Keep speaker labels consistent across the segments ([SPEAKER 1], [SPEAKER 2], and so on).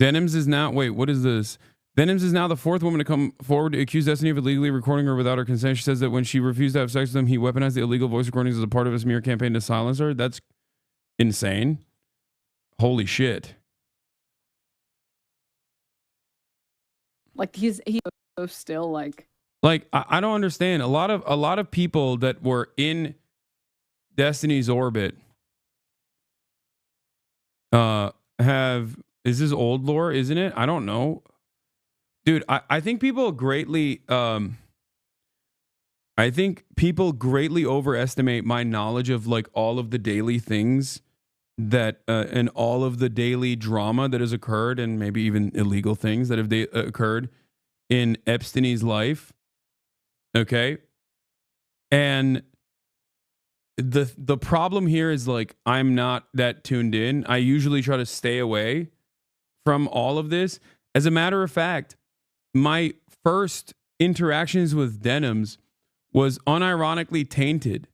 [SPEAKER 1] Denims is now, wait, what is this? Denims is now the fourth woman to come forward to accuse Destiny of illegally recording her without her consent. She says that when she refused to have sex with him, he weaponized the illegal voice recordings as a part of a smear campaign to silence her. That's insane. Holy shit.
[SPEAKER 2] Like he's still like
[SPEAKER 1] I don't understand. A lot of people that were in Destiny's orbit is this old lore, isn't it? I don't know. Dude, I think people greatly overestimate my knowledge of like all of the daily things that and all of the daily drama that has occurred, and maybe even illegal things that have occurred in Epstein's life. Okay? And the problem here is like I'm not that tuned in. I usually try to stay away from all of this. As a matter of fact, my first interactions with Denims was unironically tainted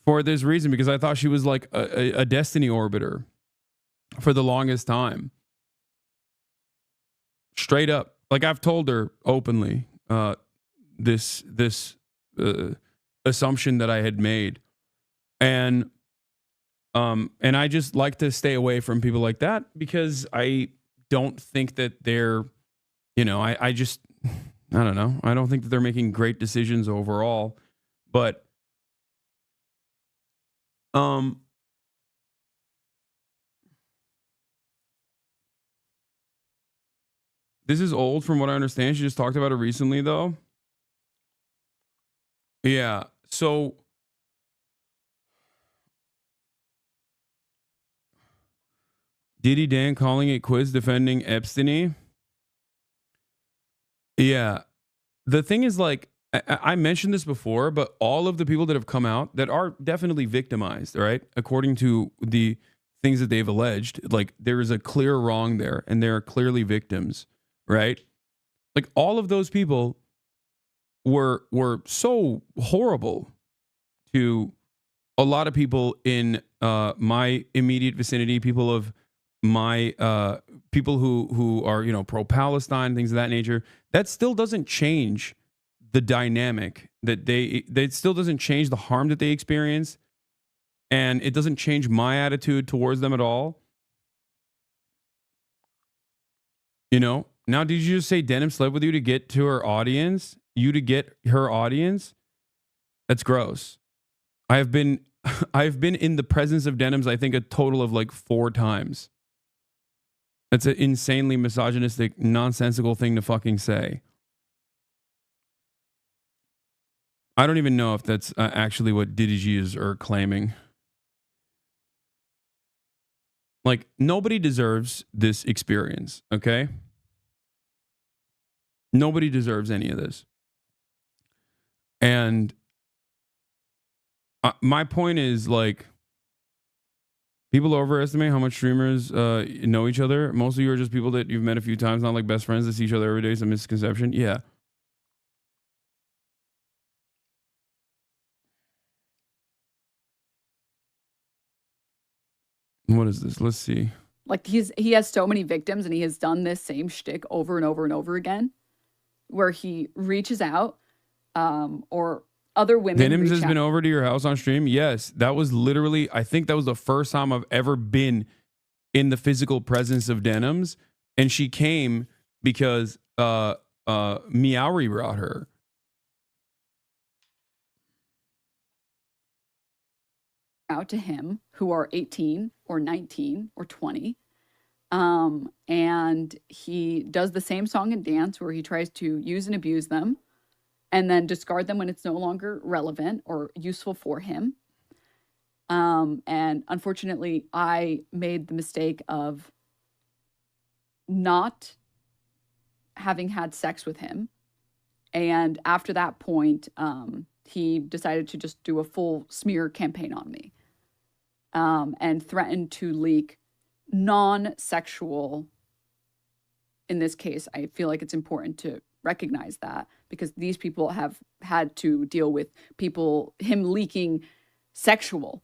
[SPEAKER 1] for this reason, because I thought she was like a Destiny orbiter for the longest time. Straight up. Like I've told her openly this assumption that I had made. And I just like to stay away from people like that, because I don't think that they're, I don't know. I don't think that they're making great decisions overall. But this is old from what I understand. She just talked about it recently though. Yeah. So Diddy Dan calling it quiz defending Epstein. Yeah. The thing is, like, I mentioned this before, but all of the people that have come out that are definitely victimized, right? According to the things that they've alleged, like there is a clear wrong there and there are clearly victims, right? Like all of those people were so horrible to a lot of people in my immediate vicinity, people of my people who are pro-Palestine, things of that nature. That still doesn't change the dynamic that they still doesn't change the harm that they experience, and it doesn't change my attitude towards them at all. Now, did you just say Denim slept with you to get to her audience? You to get her audience? That's gross. I've been in the presence of Denims, I think, a total of like 4 times. That's an insanely misogynistic, nonsensical thing to fucking say. I don't even know if that's actually what Diddy G is claiming. Like, nobody deserves this experience, okay? Nobody deserves any of this. And my point is, like, people overestimate how much streamers know each other. Most of you are just people that you've met a few times, not like best friends that see each other every day. It's a misconception. Yeah. What is this? Let's see.
[SPEAKER 2] Like he has so many victims, and he has done this same shtick over and over and over again, where he reaches out, or other women.
[SPEAKER 1] Denims has been over to your house on stream. Yes, that was literally, I think that was the first time I've ever been in the physical presence of Denims, and she came because Meowry brought her.
[SPEAKER 2] Out to him who are 18 or 19 or 20. And he does the same song and dance where he tries to use and abuse them and then discard them when it's no longer relevant or useful for him. And unfortunately, I made the mistake of not having had sex with him. And after that point, he decided to just do a full smear campaign on me. And threatened to leak non-sexual. In this case, I feel like it's important to recognize that, because these people have had to deal with him leaking sexual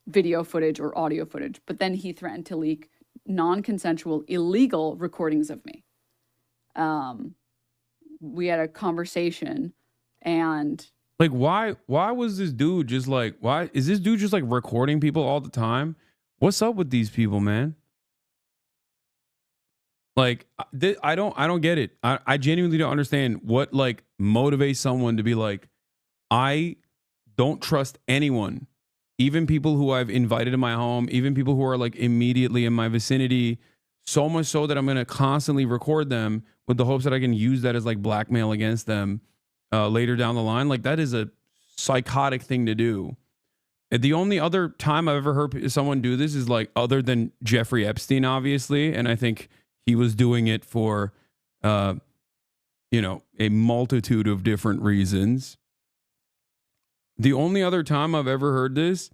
[SPEAKER 2] video footage or audio footage, but then he threatened to leak non-consensual, illegal recordings of me. We had a conversation, and
[SPEAKER 1] Like, why was this dude just like, why is this dude just like recording people all the time? What's up with these people, man? Like, I don't get it. I genuinely don't understand what like motivates someone to be like, I don't trust anyone, even people who I've invited to my home, even people who are like immediately in my vicinity, so much so that I'm going to constantly record them with the hopes that I can use that as like blackmail against them later down the line. Like, that is a psychotic thing to do. And the only other time I've ever heard someone do this is like other than Jeffrey Epstein, obviously, and I think he was doing it for, uh, a multitude of different reasons. The only other time I've ever heard this,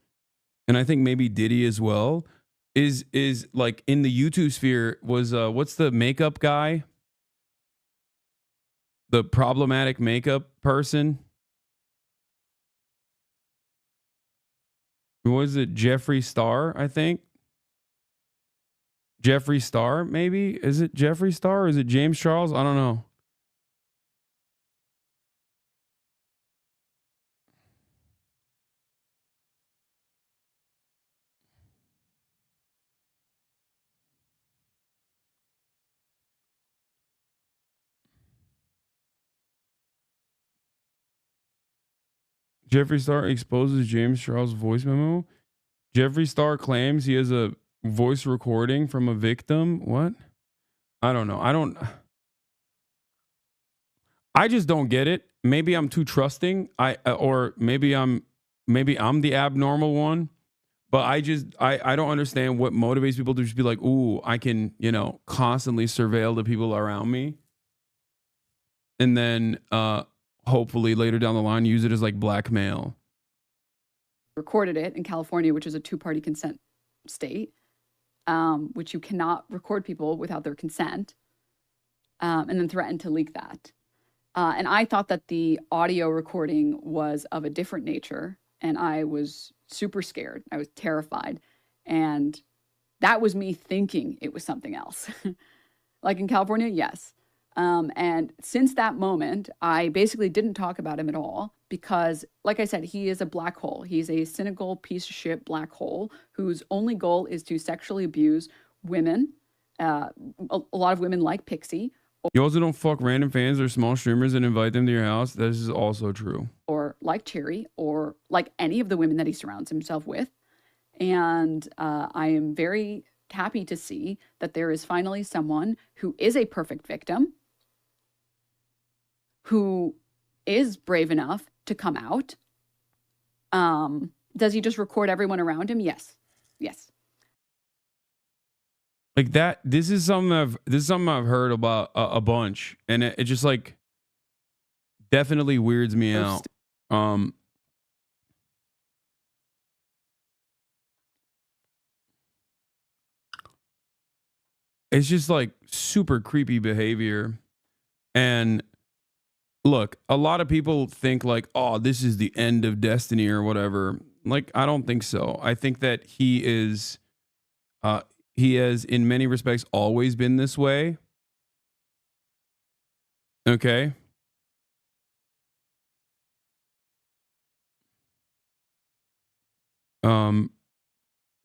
[SPEAKER 1] and I think maybe Diddy as well, is like in the YouTube sphere was what's the makeup guy? The problematic makeup person? Was it Jeffree Star, I think? Jeffree Star, maybe? Is it Jeffree Star or is it James Charles? I don't know. Jeffree Star exposes James Charles' voice memo. Jeffree Star claims he has a voice recording from a victim. What? I don't know. I just don't get it. Maybe I'm too trusting. Or maybe I'm the abnormal one. But I don't understand what motivates people to just be like, ooh, I can, constantly surveil the people around me. And then hopefully later down the line use it as like blackmail.
[SPEAKER 2] recorded it in California, which is a two-party consent state, which you cannot record people without their consent, and then threatened to leak that. And I thought that the audio recording was of a different nature, and I was super scared. I was terrified. And that was me thinking it was something else. Like in California, yes. And since that moment, I basically didn't talk about him at all because, like I said, he is a black hole. He's a cynical piece of shit black hole whose only goal is to sexually abuse women. A lot of women like Pixie.
[SPEAKER 1] You also don't fuck random fans or small streamers and invite them to your house. This is also true.
[SPEAKER 2] Or like Cherry, or like any of the women that he surrounds himself with. And I am very happy to see that there is finally someone who is a perfect victim, who is brave enough to come out. Does he just record everyone around him? Yes. Yes.
[SPEAKER 1] Like that. This is something I've heard about a bunch, and it just like definitely weirds me out. It's just like super creepy behavior. And look, a lot of people think like, oh, this is the end of destiny or whatever. Like, I don't think so. I think that he has in many respects always been this way. Okay.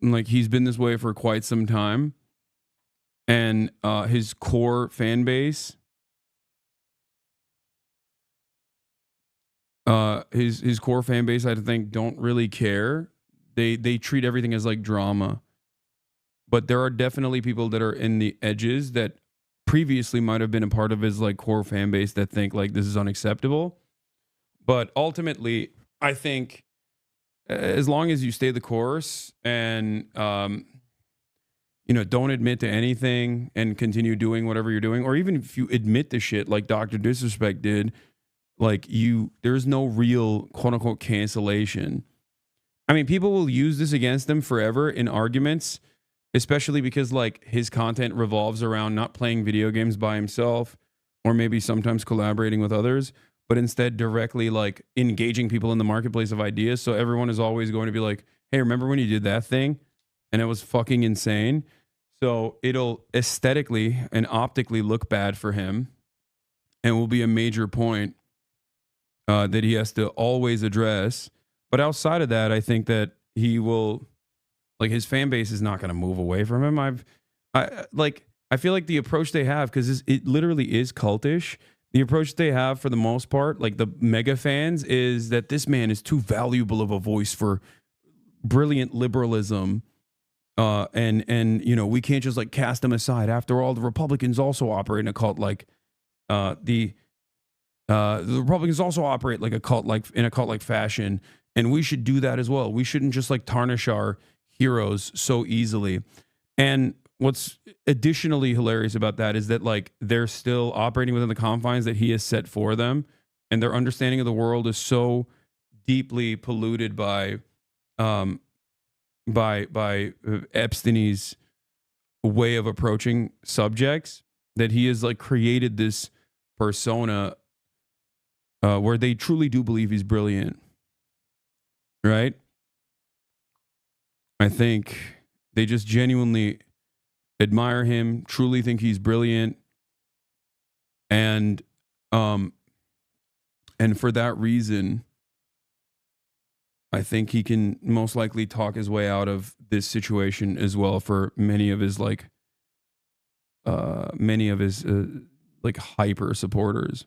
[SPEAKER 1] Like he's been this way for quite some time. And his core fan base, his core fan base, I think, don't really care. They treat everything as like drama. But there are definitely people that are in the edges that previously might have been a part of his like core fan base that think like this is unacceptable. But ultimately, I think as long as you stay the course and don't admit to anything and continue doing whatever you're doing, or even if you admit to shit like Dr. Disrespect did, like there's no real quote unquote cancellation. I mean, people will use this against them forever in arguments, especially because like his content revolves around not playing video games by himself or maybe sometimes collaborating with others, but instead directly like engaging people in the marketplace of ideas. So everyone is always going to be like, hey, remember when you did that thing and it was fucking insane? So it'll aesthetically and optically look bad for him and will be a major point that he has to always address. But outside of that, I think that he will, like, his fan base is not going to move away from him. I feel like the approach they have, because it literally is cultish. The approach they have for the most part, like the mega fans, is that this man is too valuable of a voice for brilliant liberalism. And we can't just like cast him aside. After all, the Republicans also operate in a cult like the Republicans also operate like a cult like in a cult like fashion, and we should do that as well. We shouldn't just like tarnish our heroes so easily. And what's additionally hilarious about that is that like they're still operating within the confines that he has set for them, and their understanding of the world is so deeply polluted by um Epstein's way of approaching subjects, that he has like created this persona where they truly do believe he's brilliant, right? I think they just genuinely admire him, truly think he's brilliant, and um and for that reason, I think he can most likely talk his way out of this situation as well for many of his like hyper supporters.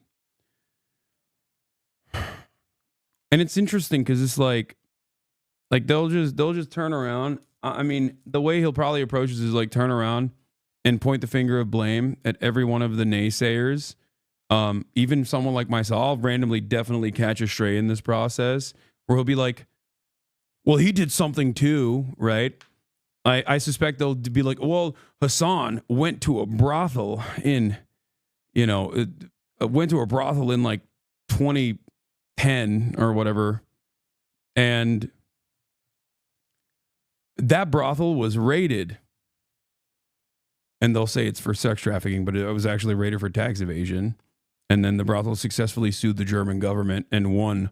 [SPEAKER 1] And it's interesting because it's like they'll just turn around. I mean, the way he'll probably approach this is like turn around and point the finger of blame at every one of the naysayers. Even someone like myself, I'll randomly definitely catch a stray in this process where he'll be like, well, he did something too, right? I suspect they'll be like, well, Hasan went to a brothel in, went to a brothel in like 2010 or whatever. And that brothel was raided. And they'll say it's for sex trafficking, but it was actually raided for tax evasion. And then the brothel successfully sued the German government and won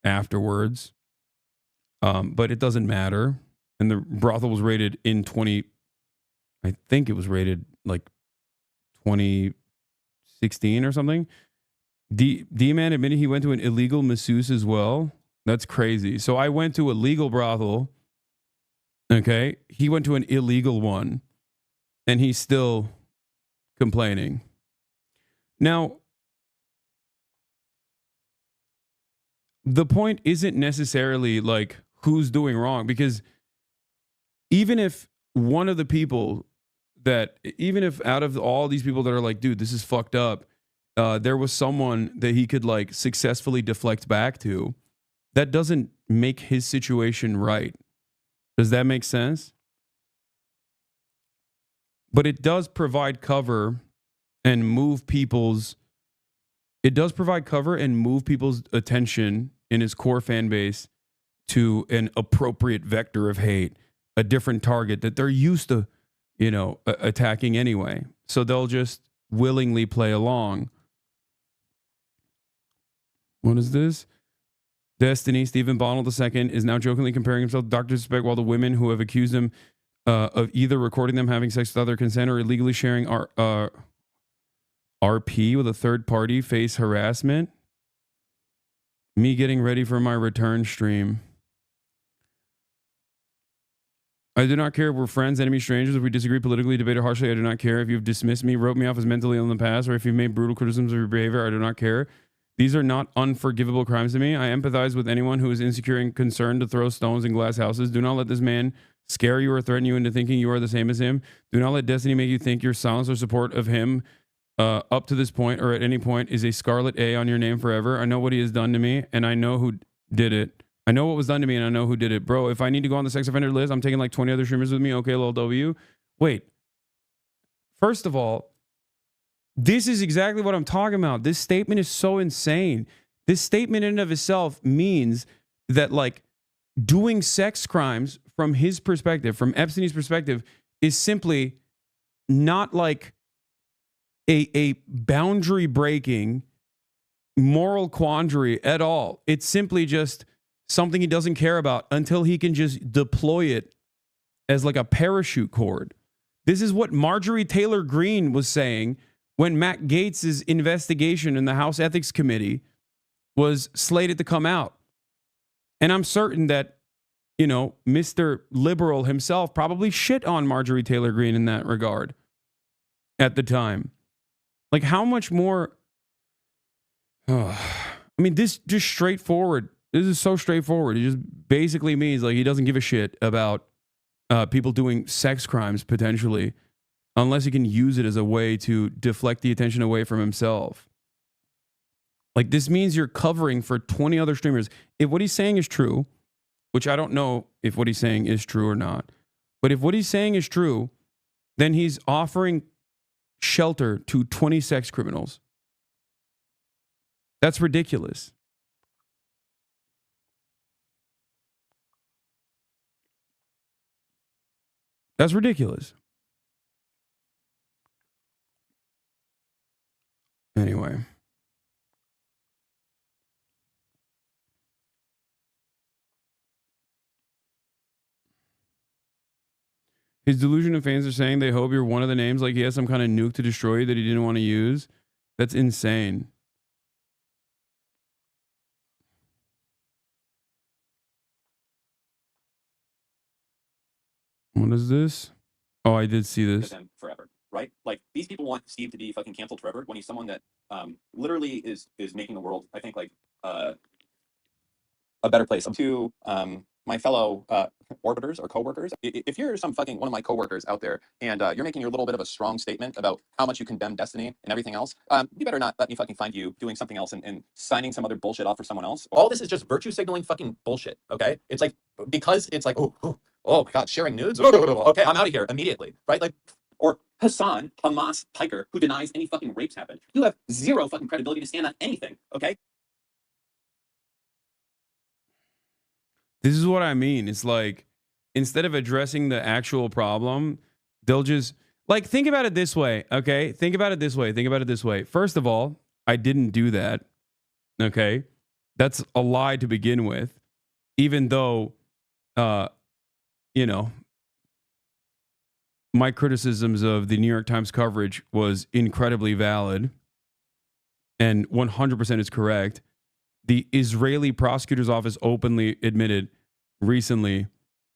[SPEAKER 1] afterwards. But it doesn't matter. And the brothel was raided in I think it was raided like 2016 or something. D-Man admitted he went to an illegal masseuse as well. That's crazy. So I went to a legal brothel. Okay. He went to an illegal one. And he's still complaining. Now, the point isn't necessarily like who's doing wrong, because even if one of the people even if out of all these people that are like, dude, this is fucked up, there was someone that he could like successfully deflect back to, that doesn't make his situation right. Does that make sense? But it does provide cover and move people's attention in his core fan base to an appropriate vector of hate, a different target that they're used to, attacking anyway. So they'll just willingly play along. What is this? Destiny, Stephen Bonnell II is now jokingly comparing himself to Dr. Suspect, while the women who have accused him of either recording them having sex without their consent or illegally sharing RP with a third party face harassment. Me getting ready for my return stream. I do not care if we're friends, enemies, strangers, if we disagree politically, debated harshly. I do not care if you've dismissed me, wrote me off as mentally ill in the past, or if you've made brutal criticisms of your behavior. I do not care. These are not unforgivable crimes to me. I empathize with anyone who is insecure and concerned to throw stones in glass houses. Do not let this man scare you or threaten you into thinking you are the same as him. Do not let destiny make you think your silence or support of him up to this point or at any point is a scarlet A on your name forever. I know what he has done to me, and I know who did it. I know what was done to me, and I know who did it. Bro, if I need to go on the sex offender list, I'm taking like 20 other streamers with me. Okay, lol W. Wait. First of all, this is exactly what I'm talking about. This statement is so insane. This statement in and of itself means that like doing sex crimes from his perspective, from Epstein's perspective, is simply not like a boundary breaking moral quandary at all. It's simply just something he doesn't care about until he can just deploy it as like a parachute cord. This is what Marjorie Taylor Greene was saying when Matt Gaetz' investigation in the House Ethics Committee was slated to come out. And I'm certain that, you know, Mr. Liberal himself probably shit on Marjorie Taylor Greene in that regard at the time. Like, how much more? I mean, this just straightforward. This is so straightforward. It just basically means like he doesn't give a shit about people doing sex crimes potentially, unless he can use it as a way to deflect the attention away from himself. Like, this means you're covering for 20 other streamers. If what he's saying is true, which I don't know if what he's saying is true or not, but if what he's saying is true, then he's offering shelter to 20 sex criminals. That's ridiculous. That's ridiculous. Anyway. His delusion of fans are saying they hope you're one of the names, like he has some kind of nuke to destroy you that he didn't want to use. That's insane. What is this? Oh, I did see this.
[SPEAKER 3] Forever, right? Like, these people want Steve to be fucking canceled forever when he's someone that literally is making the world, I think, like a better place. To my fellow orbiters or coworkers, if you're some fucking one of my coworkers out there and you're making your little bit of a strong statement about how much you condemn Destiny and everything else, you better not let me fucking find you doing something else and signing some other bullshit off for someone else. All this is just virtue signaling fucking bullshit, okay? It's like, because it's like, oh my God, sharing nudes? Okay, I'm out of here immediately, right? Like, or Hasan, Hamas, Piker, who denies any fucking rapes happened. You have zero fucking credibility to stand on anything, okay?
[SPEAKER 1] This is what I mean. It's like, instead of addressing the actual problem, they'll just, like, think about it this way, okay? Think about it this way. First of all, I didn't do that, okay? That's a lie to begin with, even though, you know, my criticisms of the New York Times coverage was incredibly valid and 100% is correct. The Israeli prosecutor's office openly admitted recently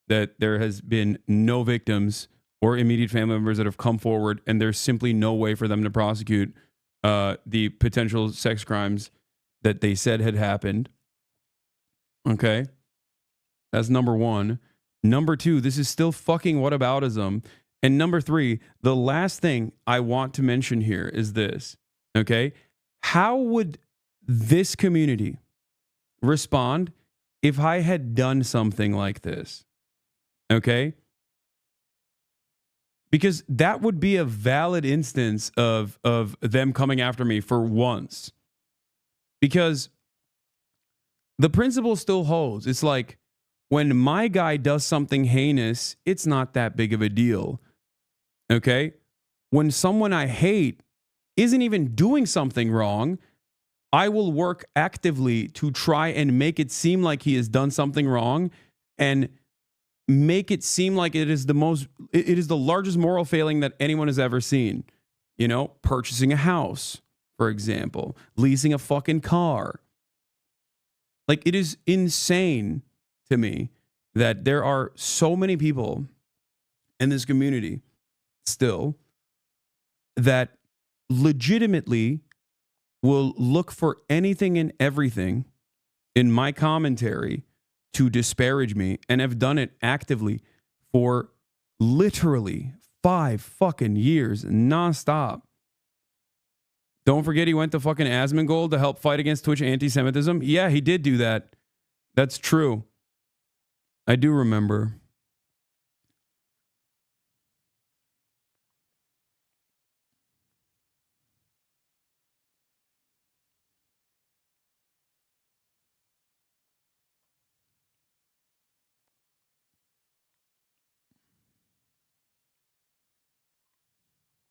[SPEAKER 1] that there has been no victims or immediate family members that have come forward, and there's simply no way for them to prosecute the potential sex crimes that they said had happened. Okay? That's number one. Number two, this is still fucking whataboutism. And number three, the last thing I want to mention here is this. Okay? How would this community respond if I had done something like this? Okay? Because that would be a valid instance of them coming after me for once. Because the principle still holds. It's like, when my guy does something heinous, it's not that big of a deal. Okay? When someone I hate isn't even doing something wrong, I will work actively to try and make it seem like he has done something wrong and make it seem like it is the largest moral failing that anyone has ever seen. You know, purchasing a house, for example, leasing a fucking car. Like, it is insane to me that there are so many people in this community still that legitimately will look for anything and everything in my commentary to disparage me, and have done it actively for literally 5 fucking years nonstop. Don't forget he went to fucking Asmongold to help fight against Twitch anti-Semitism. Yeah, he did do that. That's true. I do remember.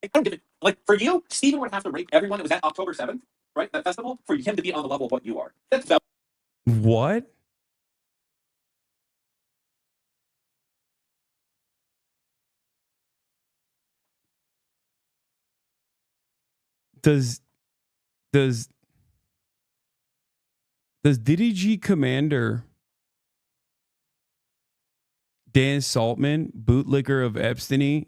[SPEAKER 3] I don't give it. Like, for you, Steven would have to rape everyone that was at October 7th, right? That festival, for him to be on the level of what you are. That's about.
[SPEAKER 1] What? does does DDG Commander Dan Saltman, bootlicker of Epstein,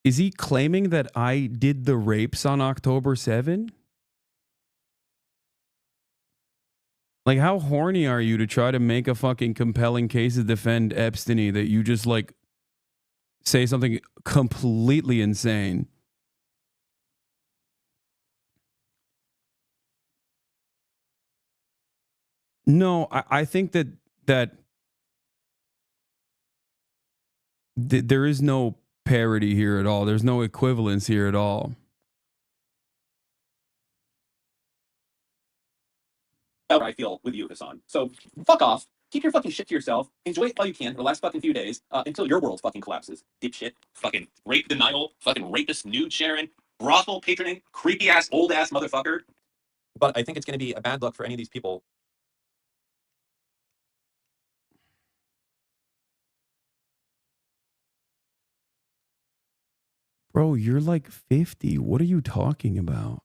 [SPEAKER 1] is he claiming that I did the rapes on October 7? Like, how horny are you to try to make a fucking compelling case to defend Epstein that you just like say something completely insane? No, I think that there is no parity here at all. There's no equivalence here at all.
[SPEAKER 3] How I feel with you, Hasan. So fuck off. Keep your fucking shit to yourself. Enjoy it while you can for the last fucking few days until your world fucking collapses. Dipshit. Fucking rape denial. Fucking rapist nude sharing. Brothel patroning. Creepy ass old ass motherfucker. But I think it's going to be a bad look for any of these people.
[SPEAKER 1] Bro, you're like 50. What are you talking about?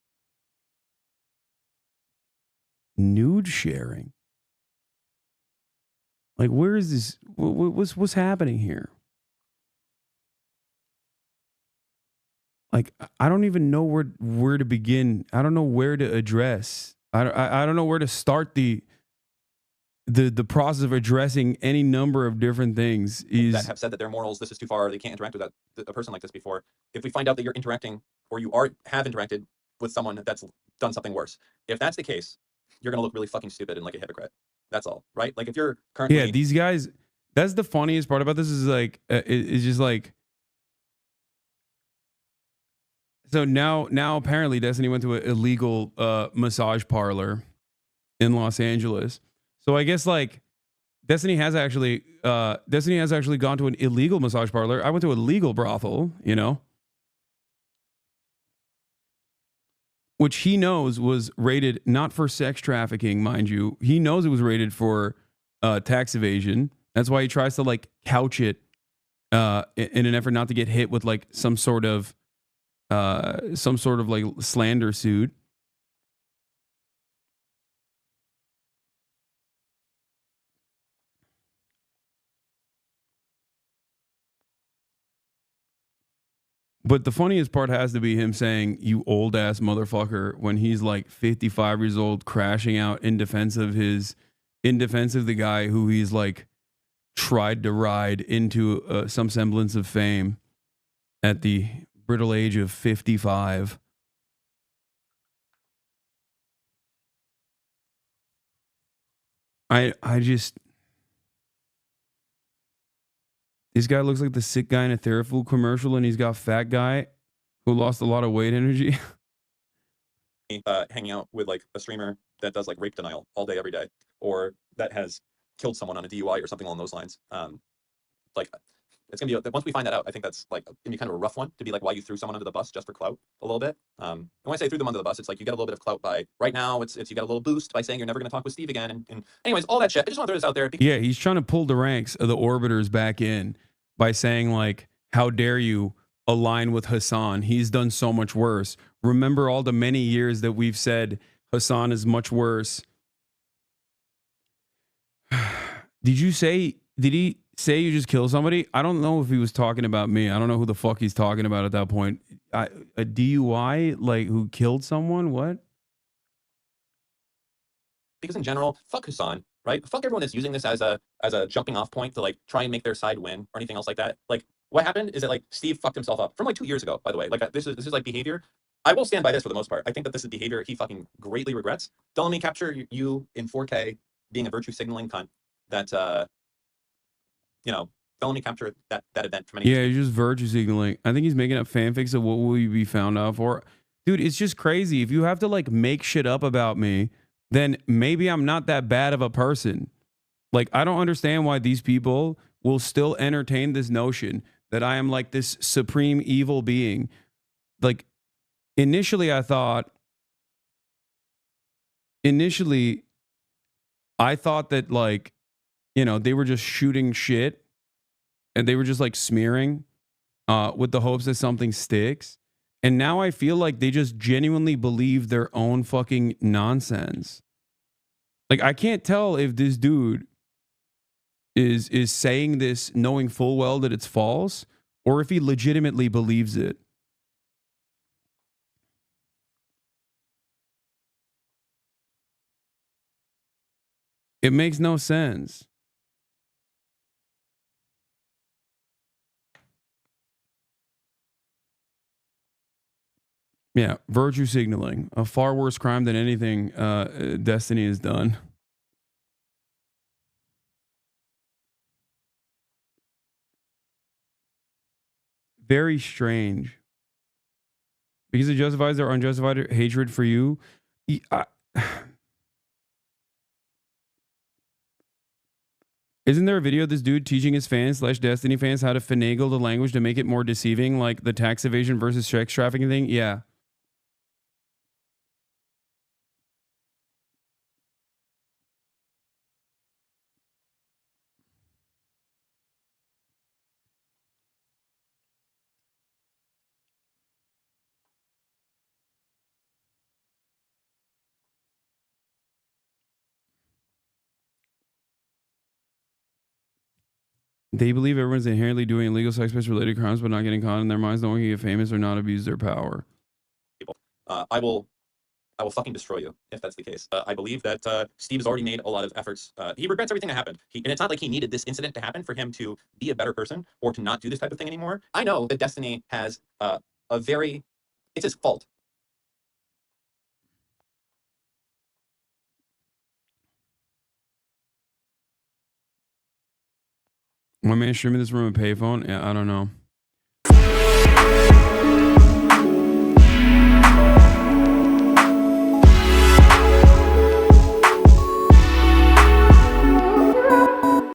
[SPEAKER 1] Nude sharing. Like, where is this? What's happening here? Like, I don't even know where to begin. I don't know where to address. I don't know where to start the process of addressing any number of different things.
[SPEAKER 3] That have said that their morals, this is too far, they can't interact with a person like this before. If we find out that you're interacting or you have interacted with someone that's done something worse, if that's the case, you're going to look really fucking stupid and like a hypocrite. That's all, right? Like if you're currently...
[SPEAKER 1] Yeah, these guys, that's the funniest part about this is like, it's just like, so now apparently Destiny went to an illegal massage parlor in Los Angeles. So I guess like Destiny has actually gone to an illegal massage parlor. I went to a legal brothel, you know, which he knows was rated not for sex trafficking, mind you. He knows it was rated for tax evasion. That's why he tries to like couch it in an effort not to get hit with like some sort of like slander suit. But the funniest part has to be him saying, "You old ass motherfucker," when he's like 55 years old, crashing out in defense of the guy who he's like tried to ride into some semblance of fame at the brittle age of 55. I just, this guy looks like the sick guy in a Theraflu commercial, and he's got fat guy who lost a lot of weight energy.
[SPEAKER 3] Hanging out with like a streamer that does like rape denial all day, every day, or that has killed someone on a DUI or something along those lines. Like it's gonna be, once we find that out, I think that's like gonna be kind of a rough one to be like why you threw someone under the bus just for clout a little bit. And when I say threw them under the bus, it's like you get a little bit of clout by right now. It's you got a little boost by saying you're never gonna talk with Steve again. And anyways, all that shit. I just want to throw this out there.
[SPEAKER 1] Yeah, he's trying to pull the ranks of the orbiters back in by saying like, "How dare you align with Hasan? He's done so much worse. Remember all the many years that we've said Hasan is much worse." Did he say you just kill somebody? I don't know if he was talking about me. I don't know who the fuck he's talking about at that point. A DUI, like who killed someone? What?
[SPEAKER 3] Because in general, fuck Hasan, right? Fuck everyone that's using this as a jumping off point to like try and make their side win or anything else like that. Like what happened is that like Steve fucked himself up from like 2 years ago, by the way. Like this is like behavior. I will stand by this for the most part. I think that this is behavior he fucking greatly regrets. Don't let me capture you in 4K being a virtue signaling cunt that you know, don't let me capture that event from any.
[SPEAKER 1] Yeah, he's just virtue signaling. I think he's making up fanfics of what will you be found out for. Dude, it's just crazy. If you have to like make shit up about me, then maybe I'm not that bad of a person. Like, I don't understand why these people will still entertain this notion that I am like this supreme evil being. Like, initially I thought that like, you know, they were just shooting shit and they were just like smearing with the hopes that something sticks. And now I feel like they just genuinely believe their own fucking nonsense. Like, I can't tell if this dude is saying this knowing full well that it's false, or if he legitimately believes it. It makes no sense. Yeah, virtue signaling, a far worse crime than anything Destiny has done. Very strange. Because it justifies their unjustified hatred for you. Isn't there a video of this dude teaching his fans / Destiny fans how to finagle the language to make it more deceiving, like the tax evasion versus sex trafficking thing? Yeah. They believe everyone's inherently doing illegal sex-based related crimes, but not getting caught in their minds. No one can get famous or not abuse their power.
[SPEAKER 3] People. I will fucking destroy you if that's the case. I believe that Steve has already made a lot of efforts. He regrets everything that happened. And it's not like he needed this incident to happen for him to be a better person or to not do this type of thing anymore. I know that Destiny has it's his fault.
[SPEAKER 1] My man streaming this from a payphone? Yeah, I don't know.